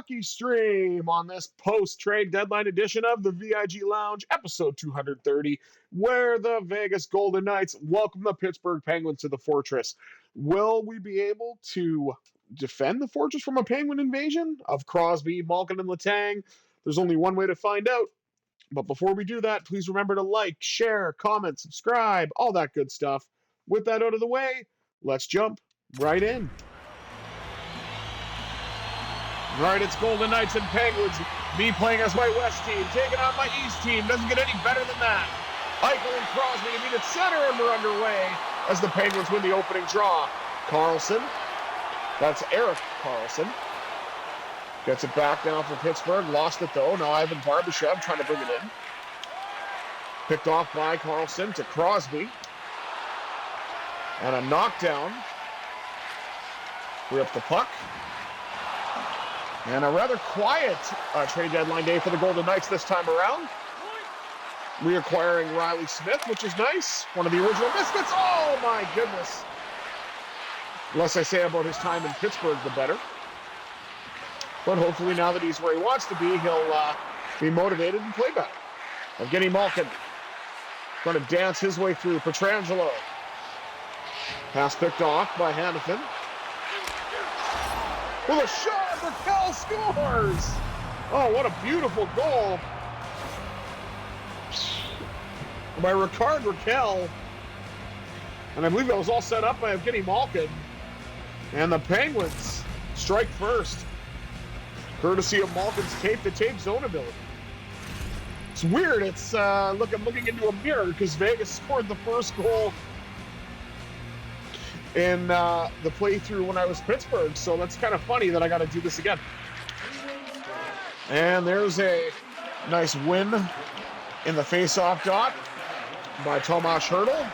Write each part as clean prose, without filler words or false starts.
hockey stream on this post-trade deadline edition of the VIG Lounge, episode 230, where the Vegas Golden Knights welcome the Pittsburgh Penguins to the Fortress. Will we be able to defend the Fortress from a Penguin invasion of Crosby, Malkin, and Letang? There's only one way to find out. But before we do that, please remember to like, share, comment, subscribe, all that good stuff. With that out of the way, let's jump right in. All right, it's Golden Knights and Penguins. Me playing as my West team, taking on my East team. Doesn't get any better than that. Eichel and Crosby to meet at center, and we're underway as the Penguins win the opening draw. Carlson, that's Eric Carlson, gets it back now for Pittsburgh. Lost it though. Now Ivan Barbashev trying to bring it in. Picked off by Carlson to Crosby. And a knockdown. Rip the puck. And a rather quiet trade deadline day for the Golden Knights this time around. Reacquiring Riley Smith, which is nice. One of the original Misfits. Oh my goodness. Less I say about his time in Pittsburgh, the better. But hopefully now that he's where he wants to be, he'll be motivated and play better. Evgeny Malkin trying to dance his way through. Pietrangelo. Pass picked off by Hanifin. With a shot, Raquel scores! Oh, what a beautiful goal by Rickard Raquel. And I believe that was all set up by Evgeny Malkin. And the Penguins strike first, courtesy of Malkin's tape-to-tape zone ability. It's weird. It's I'm looking into a mirror because Vegas scored the first goal in the playthrough when I was Pittsburgh, so that's kind of funny that I got to do this again. And there's a nice win in the face-off dot by Tomas Hertl.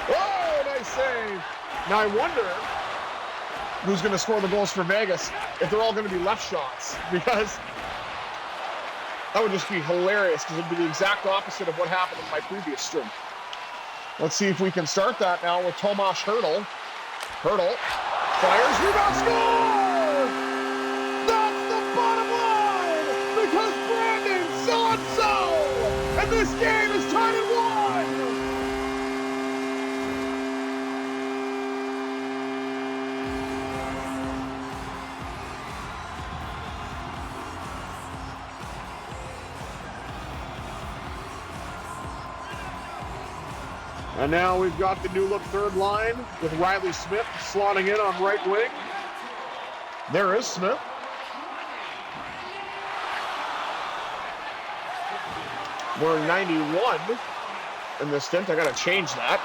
Oh, nice save. Now I wonder who's going to score the goals for Vegas, if they're all going to be left shots, because that would just be hilarious, because it would be the exact opposite of what happened in my previous stream. Let's see if we can start that now with Tomas Hertl. Hertl fires, rebound, score! That's the bottom line! Because Brandon saw it so! And this game is tied at 1! And now we've got the new look third line with Riley Smith slotting in on right wing. There is Smith. We're 91 in this stint. I got to change that.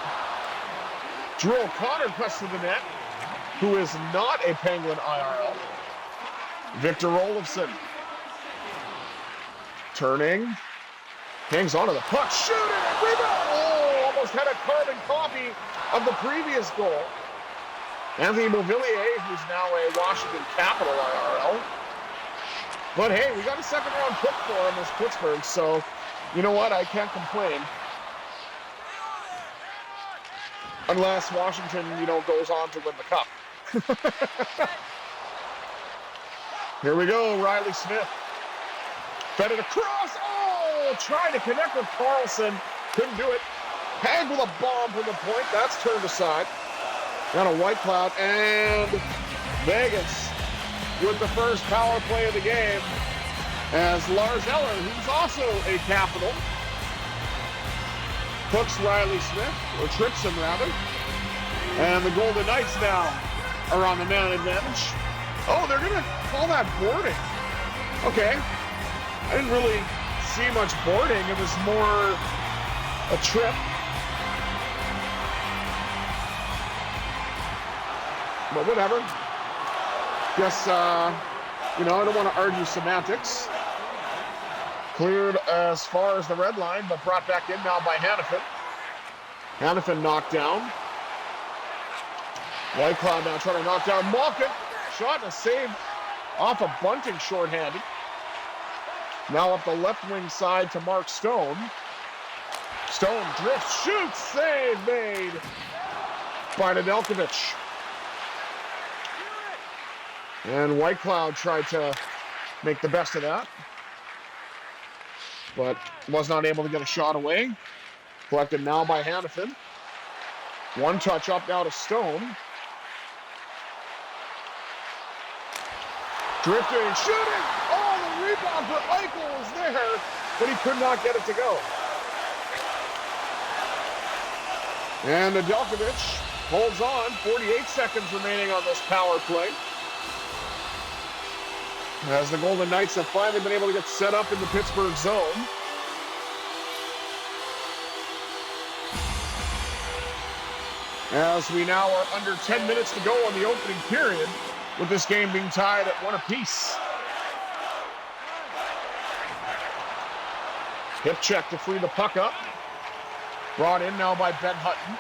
Drew O'Connor cuts to the net, who is not a Penguin IRL. Victor Olofsson. Turning. Hangs onto the puck. Shooting! Rebound! Almost had a carbon copy of the previous goal. Anthony Beauvillier, who's now a Washington Capital IRL. But hey, we got a second-round pick for him as Pittsburgh, so you know what? I can't complain. Unless Washington, goes on to win the cup. Here we go, Riley Smith. Fed it across. Oh, trying to connect with Carlson. Couldn't do it. Hag with a bomb from the point. That's turned aside. Got a white cloud. And Vegas with the first power play of the game as Lars Eller, who's also a Capital, hooks Riley Smith, or trips him rather. And the Golden Knights now are on the man advantage. Oh, they're going to call that boarding. Okay. I didn't really see much boarding. It was more a trip. But whatever. Guess, I don't want to argue semantics. Cleared as far as the red line, but brought back in now by Hanifin. Hanifin knocked down. Whitecloud now trying to knock down Malkin. Shot and a save off a bunting shorthanded. Now up the left wing side to Mark Stone. Stone drifts, shoots, save made by Nedeljkovic. And White Cloud tried to make the best of that, but was not able to get a shot away. Collected now by Hannafin. One touch up now to Stone. Drifting and shooting. Oh, the rebound for Eichel was there, but he could not get it to go. And Nedeljkovic holds on. 48 seconds remaining on this power play, as the Golden Knights have finally been able to get set up in the Pittsburgh zone. As we now are under 10 minutes to go on the opening period, with this game being tied at 1 apiece. Hip check to free the puck up. Brought in now by Ben Hutton,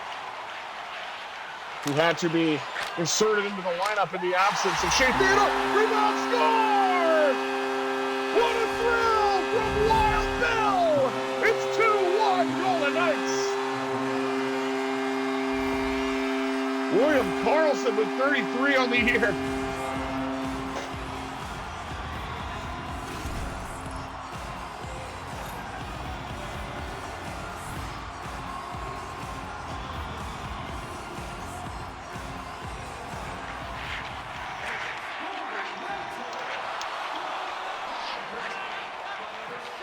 who had to be inserted into the lineup in the absence of Shea Theodore. Rebound, score! What a thrill from Wild Bill! It's 2-1 Golden Knights. William Karlsson with 33 on the year.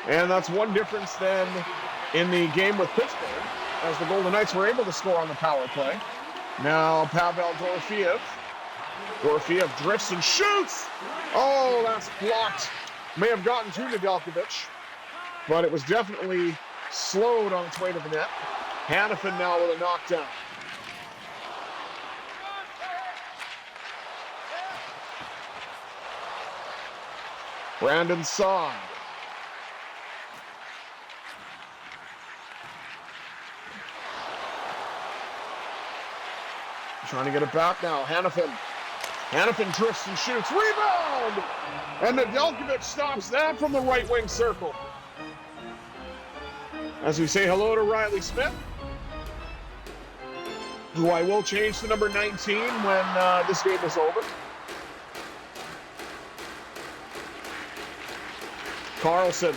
And that's one difference then in the game with Pittsburgh, as the Golden Knights were able to score on the power play. Now Pavel Dorofeev. Dorofeev drifts and shoots. Oh, that's blocked. May have gotten to Nedeljkovic, but it was definitely slowed on its way to the net. Hannafin now with a knockdown. Brandon Saad. Trying to get it back now. Hannafin. Hannafin drifts and shoots. Rebound! And Nedeljkovic stops that from the right wing circle. As we say hello to Riley Smith, who I will change to number 19 when this game is over. Karlsson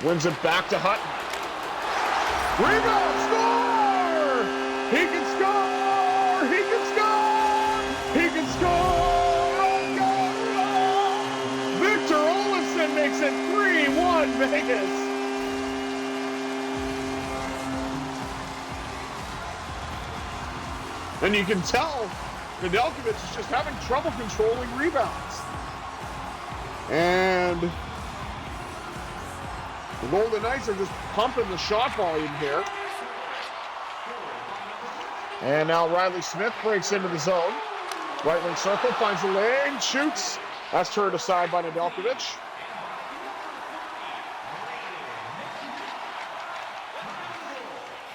wins it back to Hutton. Rebound! Score! He can score! He can score! He can score! Oh, God! Victor Olofsson makes it 3-1 Vegas. And you can tell Nedeljkovic is just having trouble controlling rebounds. And the Golden Knights are just pumping the shot volume here. And now Riley Smith breaks into the zone. Right wing circle, finds the lane, shoots. That's turned aside by Nedeljkovic.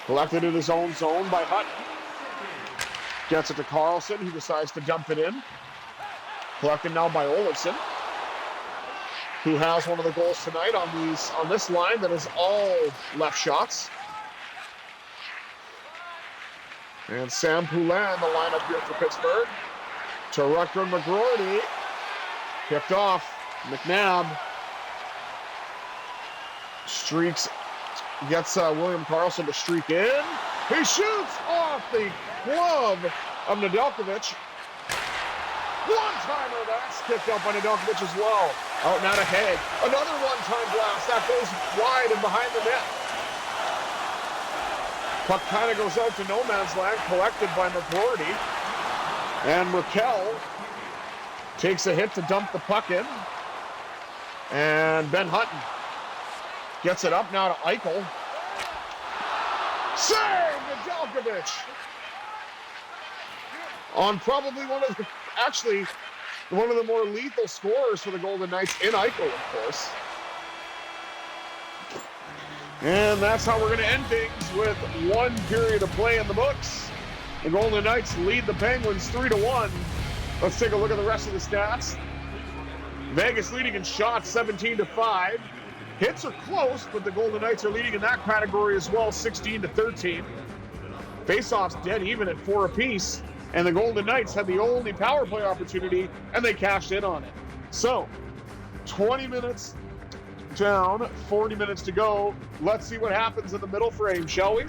Collected in his own zone by Hutton. Gets it to Karlsson, who decides to dump it in. Collected now by Olofsson, who has one of the goals tonight on this line that is all left shots. And Sam Poulin in the lineup here for Pittsburgh. To Rutger McGroarty. Picked off. McNabb streaks, gets William Karlsson to streak in. He shoots off the glove of Nedeljkovic. One-timer, that's kicked out by Nedeljkovic as well. Out now to Haig. Another one-time blast. That goes wide and behind the net. Puck kind of goes out to no man's land, collected by McGroarty. And Raquel takes a hit to dump the puck in. And Ben Hutton gets it up now to Eichel. Save Nedeljkovic! On probably one of the more lethal scorers for the Golden Knights in Eichel, of course. And that's how we're going to end things, with one period of play in the books. The Golden Knights lead the Penguins 3-1. Let's take a look at the rest of the stats. Vegas leading in shots 17-5. Hits are close, but the Golden Knights are leading in that category as well, 16-13. Faceoffs dead even at 4 apiece. And the Golden Knights had the only power play opportunity, and they cashed in on it. So, 20 minutes down, 40 minutes to go. Let's see what happens in the middle frame, shall we?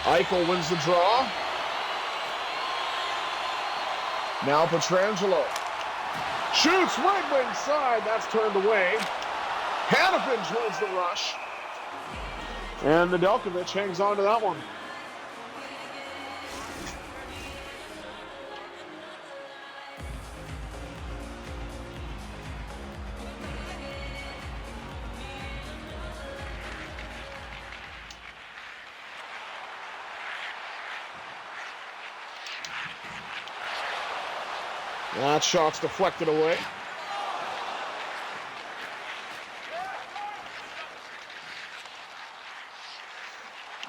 Eichel wins the draw. Now Pietrangelo. Shoots right wing side. That's turned away. Hanifin wins the rush. And Nedeljkovic hangs on to that one. That shot's deflected away.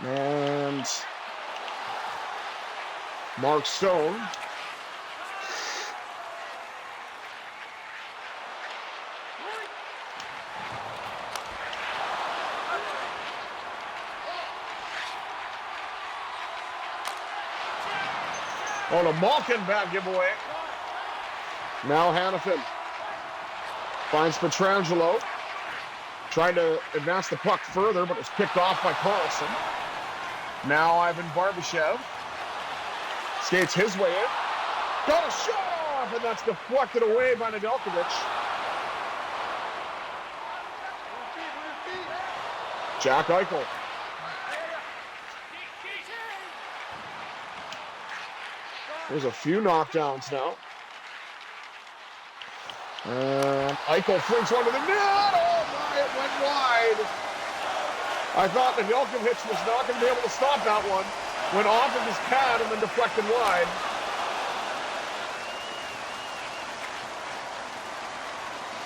And Mark Stone. On a Malkin bad giveaway. Now Hanifin finds Pietrangelo. Trying to advance the puck further, but it's picked off by Carlson. Now Ivan Barbashev skates his way in. Got a shot off, and that's deflected away by Nedeljkovic. Jack Eichel. There's a few knockdowns now. Eichel flings one to the net. Oh my, it went wide. I thought Nedeljkovic was not going to be able to stop that one. Went off of his pad and then deflected wide.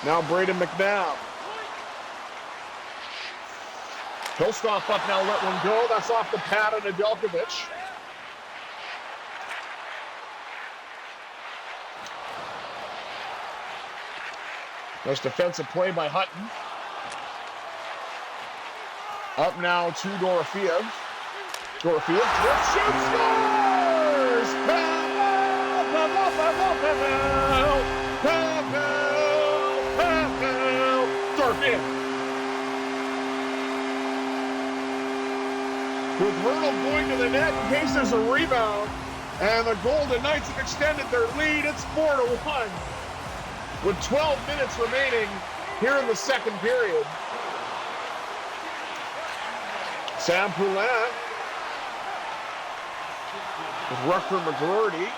Now Braden McNabb. He'll stop up now, let one go. That's off the pad of Nedeljkovic. Nice defensive play by Hutton. Up now to Dorofeev. Dorofeev drifts, shoots, scores! Pavel! Dorofeev. With Hurdle going to the net in case there's a rebound. And the Golden Knights have extended their lead. It's 4-1. With 12 minutes remaining here in the second period. Sam Poulin with Rutger McGroarty.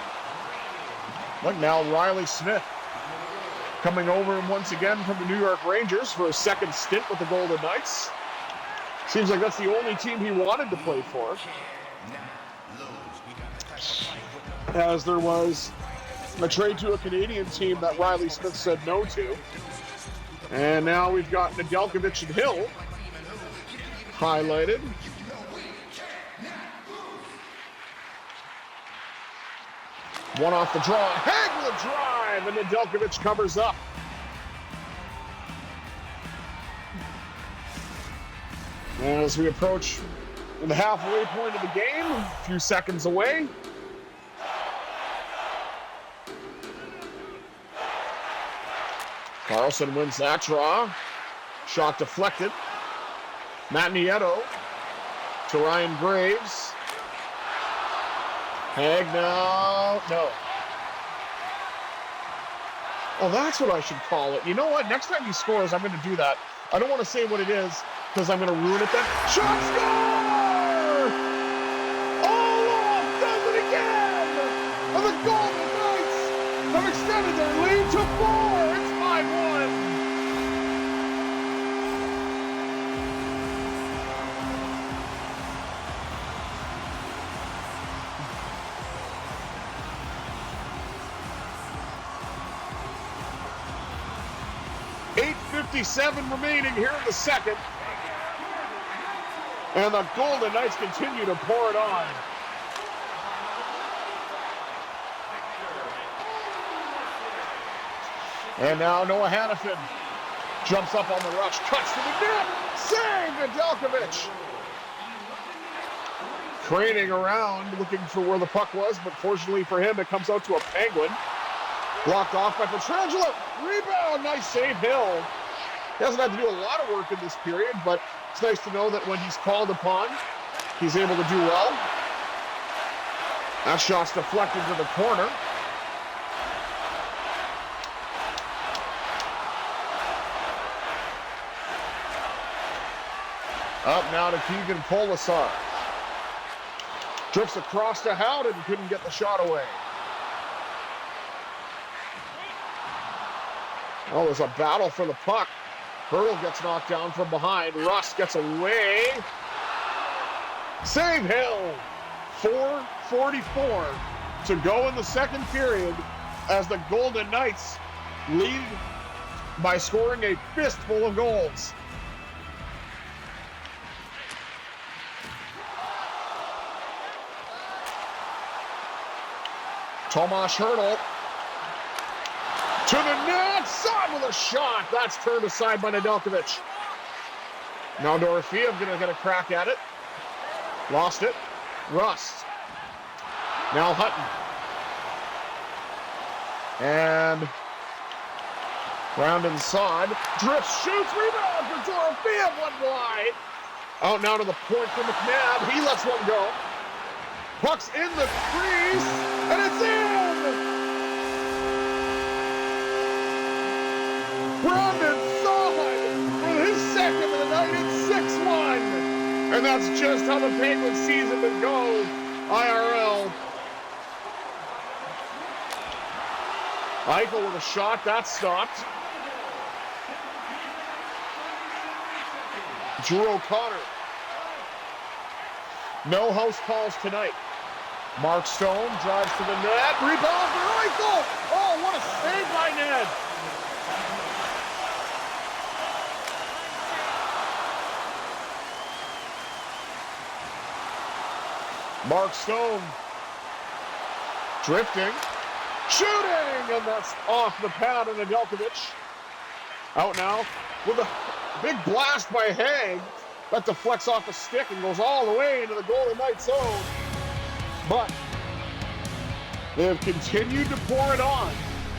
Look now, Riley Smith coming over once again from the New York Rangers for a second stint with the Golden Knights. Seems like that's the only team he wanted to play for. As there was a trade to a Canadian team that Riley Smith said no to. And now we've got Nedeljkovic and Hill highlighted. One off the draw. Hag with a drive, and Nedeljkovic covers up. And as we approach the halfway point of the game, a few seconds away. Carlson wins that draw. Shot deflected. Matt Nieto to Ryan Graves. Hag now. No. Oh, that's what I should call it. You know what? Next time he scores, I'm going to do that. I don't want to say what it is because I'm going to ruin it then. Shot score! Orlov does it again! And the Golden Knights have extended their lead to 4. It's 5-1. .57 remaining here in the second. And the Golden Knights continue to pour it on. And now Noah Hannafin jumps up on the rush, cuts to the net, save Nedeljkovic. Craning around, looking for where the puck was, but fortunately for him, it comes out to a Penguin. Blocked off by Pietrangelo. Rebound, nice save, Hill. He hasn't had to do a lot of work in this period, but it's nice to know that when he's called upon, he's able to do well. That shot's deflected to the corner. Up now to Keegan Polisar. Drifts across to Howden, couldn't get the shot away. Oh, there's a battle for the puck. Hurdle gets knocked down from behind. Russ gets away. Save Hill. 4:44 to go in the second period as the Golden Knights lead by scoring a fistful of goals. Tomas Hurdle to the net, side with a shot. That's turned aside by Nedeljkovic. Now Dorofeev gonna get a crack at it. Lost it. Rust. Now Hutton. And Brandon Saad drifts, shoots, rebound for Dorofeev, one wide. Out now to the point for McNabb. He lets one go. Puck's in the crease, and it's in! Brandon Saad with his second of the night, it's 6-1. And that's just how the Penguins season would go, IRL. Eichel with a shot, that stopped. Drew O'Connor. No house calls tonight. Mark Stone drives to the net. Rebound for Eichel. Oh, what a save by Ned. Mark Stone drifting, shooting, and that's off the pad of Nedeljkovic. Out now with a big blast by Haig. That deflects off a stick and goes all the way into the Golden Knights zone. But they have continued to pour it on.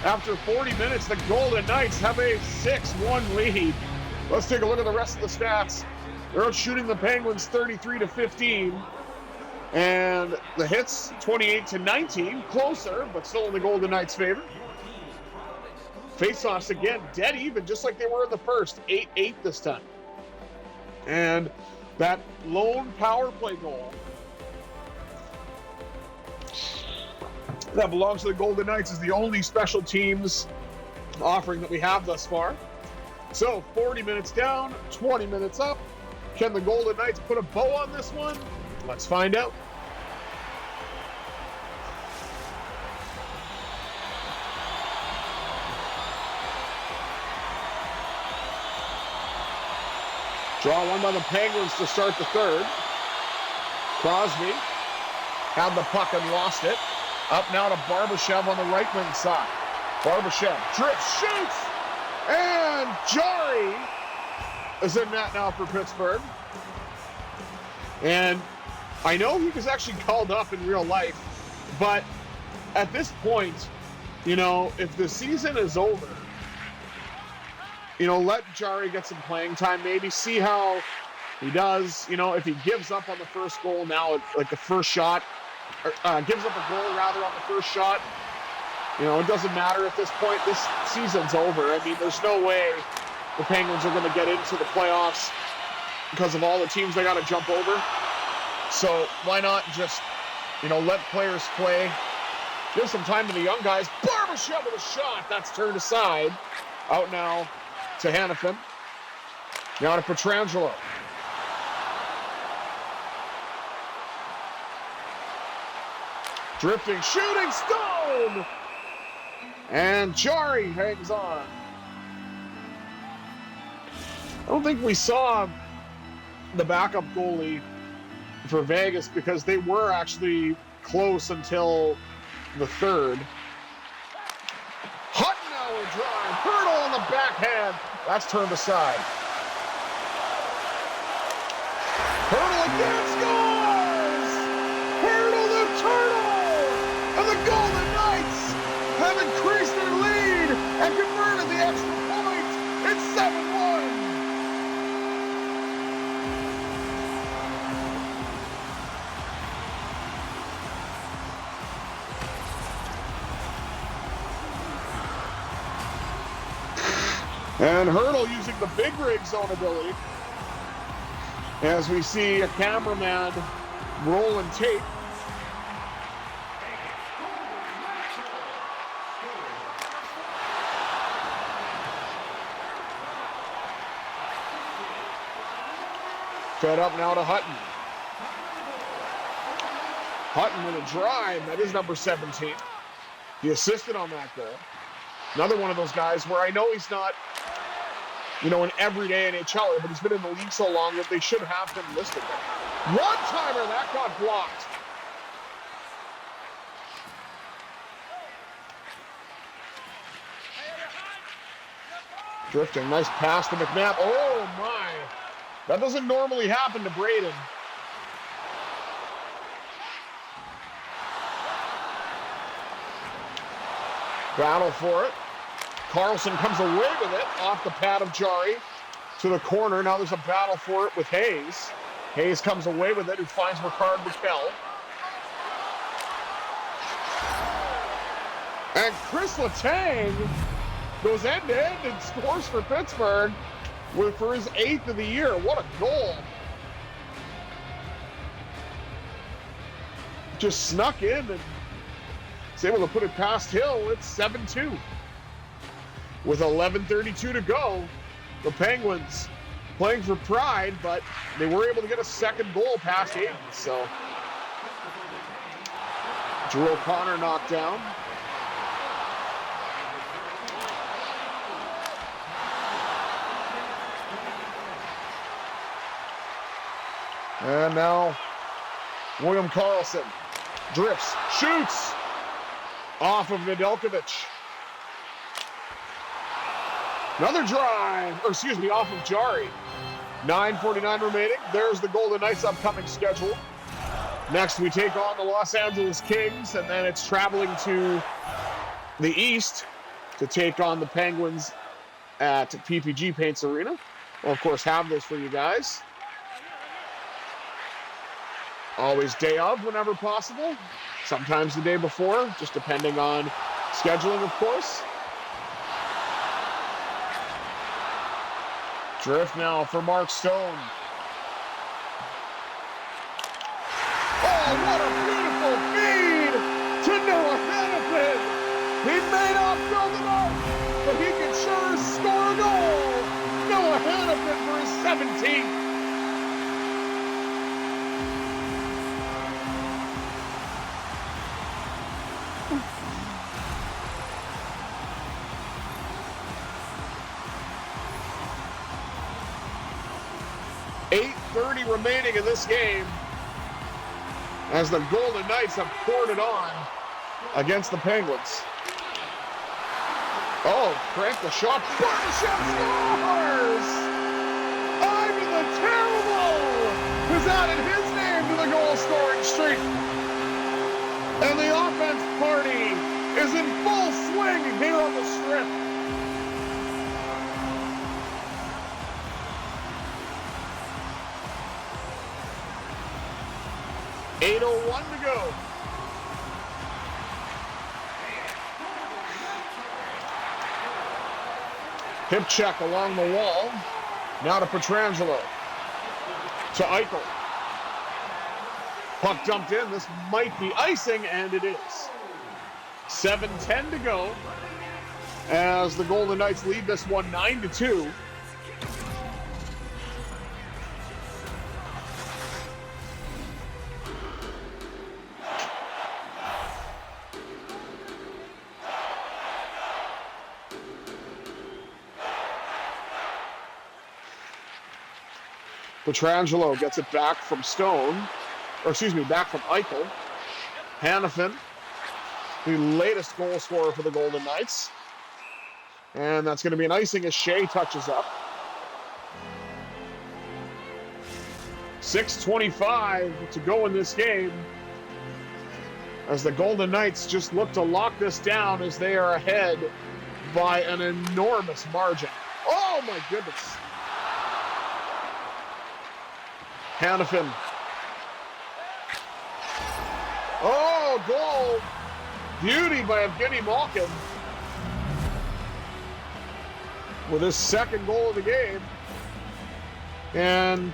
After 40 minutes, the Golden Knights have a 6-1 lead. Let's take a look at the rest of the stats. They're out shooting the Penguins 33-15. And the hits 28-19, closer, but still in the Golden Knights' favor. Faceoffs again, dead even, just like they were in the first, 8-8 this time. And that lone power play goal that belongs to the Golden Knights is the only special teams offering that we have thus far. So 40 minutes down, 20 minutes up. Can the Golden Knights put a bow on this one? Let's find out. Draw one by the Penguins to start the third. Crosby had the puck and lost it. Up now to Barbashev on the right wing side. Barbashev drifts, shoots, and Jari is in net now for Pittsburgh. And I know he was actually called up in real life, but at this point, you know, if the season is over, you know, let Jari get some playing time, maybe see how he does. You know, if he gives up on the first goal now, like the first shot, or gives up a goal rather on the first shot, you know, it doesn't matter at this point. This season's over. I mean, there's no way the Penguins are going to get into the playoffs because of all the teams they got to jump over. So why not just, you know, let players play, give some time to the young guys. Barbashev with a shot. That's turned aside. Out now to Hannafin. Now to Pietrangelo. Drifting, shooting, Stone! And Jari hangs on. I don't think we saw the backup goalie for Vegas because they were actually close until the third. Hutton now will drive. That's turned aside. Hurdle again scores! Hurdle the turtle! And the Golden Knights have increased their lead and converted the extra point. It's 7-1. And Hurdle using the big rig zone ability. As we see a cameraman rolling tape. Fed up now to Hutton. Hutton with a drive. That is number 17. He assisted on that goal. Another one of those guys where I know he's not, you know, an everyday NHLer, but he's been in the league so long that they should have him listed there. One-timer, that got blocked. Drifting, nice pass to McNabb. Oh, my. That doesn't normally happen to Braden. Battle for it. Carlson comes away with it off the pad of Jari to the corner. Now there's a battle for it with Hayes. Hayes comes away with it, who finds Ricard Raquel. And Chris Letang goes end-to-end and scores for Pittsburgh for his 8th of the year. What a goal. Just snuck in and was able to put it past Hill. It's 7-2. With 11:32 to go, the Penguins playing for pride, but they were able to get a second goal past Aiden. So, Drew O'Connor knocked down. And now, William Karlsson drifts, shoots off of Nedeljkovic. Another drive, or excuse me, off of Jari. 9:49 remaining. There's the Golden Knights' upcoming schedule. Next, we take on the Los Angeles Kings, and then it's traveling to the east to take on the Penguins at PPG Paints Arena. We'll, of course, have those for you guys. Always day of whenever possible. Sometimes the day before, just depending on scheduling, of course. Drift now for Mark Stone. Oh, what a beautiful feed to Noah Hannafin. He may not build it up, but he can sure score a goal. Noah Hannafin for his 17th. .30 remaining in this game as the Golden Knights have poured it on against the Penguins. Oh, cranked the shot. Barbashev scores! Ivan the Terrible has added his name to the goal-scoring streak. And the offense party is in full swing here on the Strip. .801 to go. Hip check along the wall. Now to Pietrangelo. To Eichel. Puck dumped in. This might be icing, and it is. 7:10 to go as the Golden Knights lead this one 9-2. Pietrangelo gets it back from Stone, or excuse me, back from Eichel. Hannafin, the latest goal scorer for the Golden Knights. And that's going to be an icing as Shea touches up. 6:25 to go in this game, as the Golden Knights just look to lock this down as they are ahead by an enormous margin. Oh my goodness. Hanifin. Oh, goal. Beauty by Evgeny Malkin with his second goal of the game. And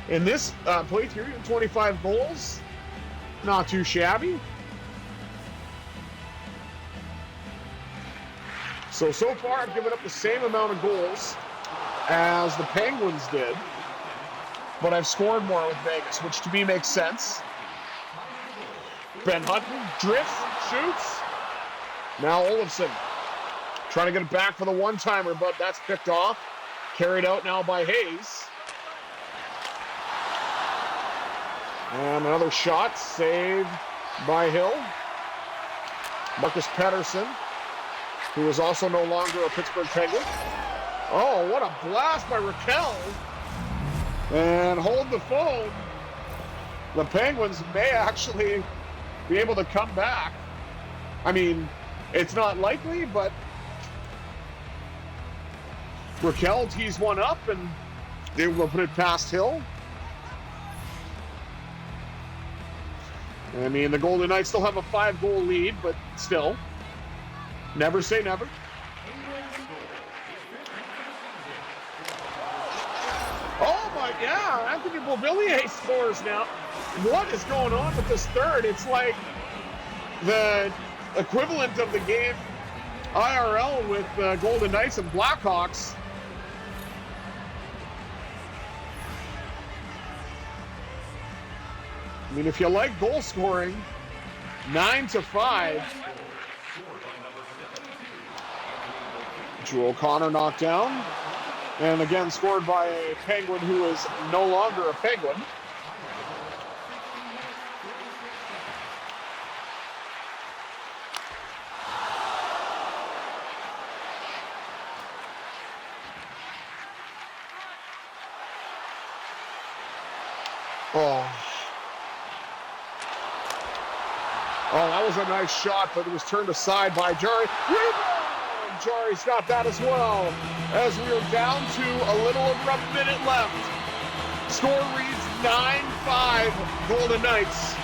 in this playthrough, 25 goals. Not too shabby. So far, I've given up the same amount of goals as the Penguins did, but I've scored more with Vegas, which to me makes sense. Ben Hutton drifts, shoots. Now Olofsson trying to get it back for the one-timer, but that's picked off. Carried out now by Hayes. And another shot, saved by Hill. Marcus Pettersson, who is also no longer a Pittsburgh Penguin. Oh, what a blast by Raquel. And hold the phone. The Penguins may actually be able to come back. I mean, it's not likely, but Raquel tees one up and they will put it past Hill. I mean, the Golden Knights still have a 5-goal lead, but still, never say never. Oh my, yeah, Anthony Beauvillier scores now. What is going on with this third? It's like the equivalent of the game IRL with Golden Knights and Blackhawks. I mean, if you like goal scoring, 9-5. Drew O'Connor knocked down. And again, scored by a Penguin who is no longer a Penguin. Oh, that was a nice shot, but it was turned aside by Jarry. Rebound! Jarry's got that as well, as we are down to a little over a minute left. Score reads 9-5 Golden Knights.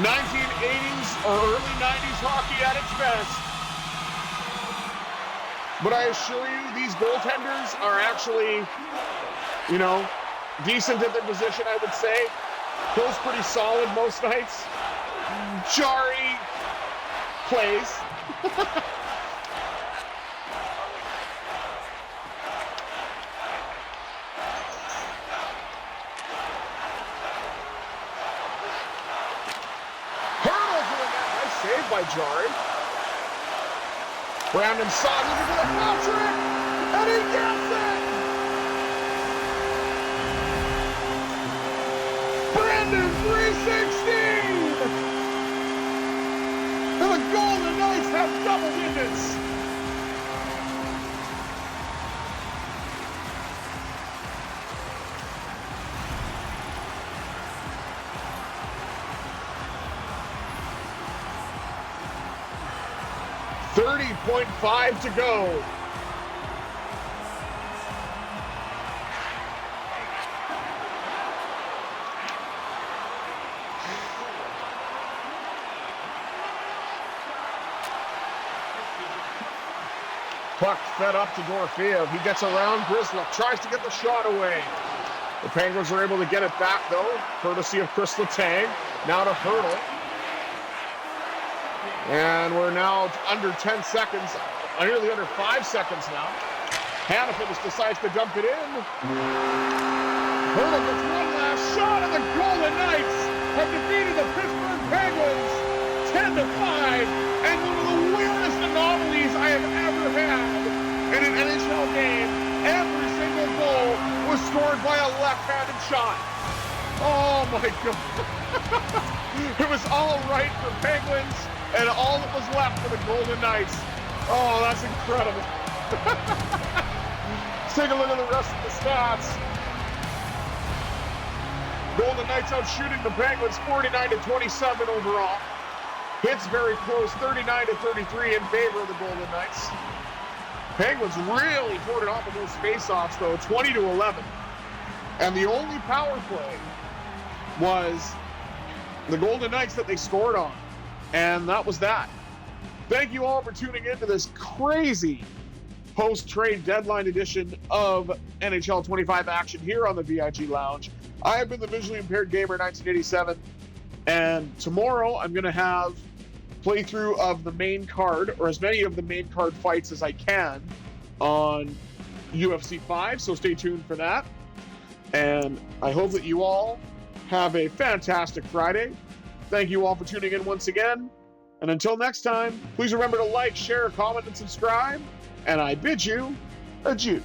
1980s or early 90s hockey at its best. But I assure you, these goaltenders are actually, you know, decent at their position, I would say. Hill's pretty solid most nights. Jarry plays. Hurdle doing that. Nice save by Jarry. Brandon Saad looking for the foul trick, and he gets it! Brandon 316! And the Golden Knights have double digits. .5 to go. Puck fed up to Dorofeev. He gets around Grzelcyk, tries to get the shot away. The Penguins are able to get it back, though, courtesy of Chris Letang. Now to Hurdle. And we're now under 10 seconds, nearly under 5 seconds now. Hanifin just decides to dump it in. Hurdle gets one last shot, and the Golden Knights have defeated the Pittsburgh Penguins 10-5. And one of the weirdest anomalies I have ever had in an NHL game. Every single goal was scored by a left-handed shot. Oh my God. It was all right for Penguins, and all that was left for the Golden Knights. Oh, that's incredible. Let's take a look at the rest of the stats. Golden Knights out shooting the Penguins 49-27 overall. Hits very close, 39-33 in favor of the Golden Knights. Penguins really poured it off of those faceoffs, though, 20-11. And the only power play was the Golden Knights that they scored on. And that was that. Thank you all for tuning in to this crazy post-trade deadline edition of NHL 25 action here on the VIG Lounge. I have been the visually impaired gamer 1987, and tomorrow I'm going to have playthrough of the main card, or as many of the main card fights as I can, on UFC 5, so stay tuned for that. And I hope that you all have a fantastic Friday. Thank you all for tuning in once again. And until next time, please remember to like, share, comment, and subscribe. And I bid you adieu.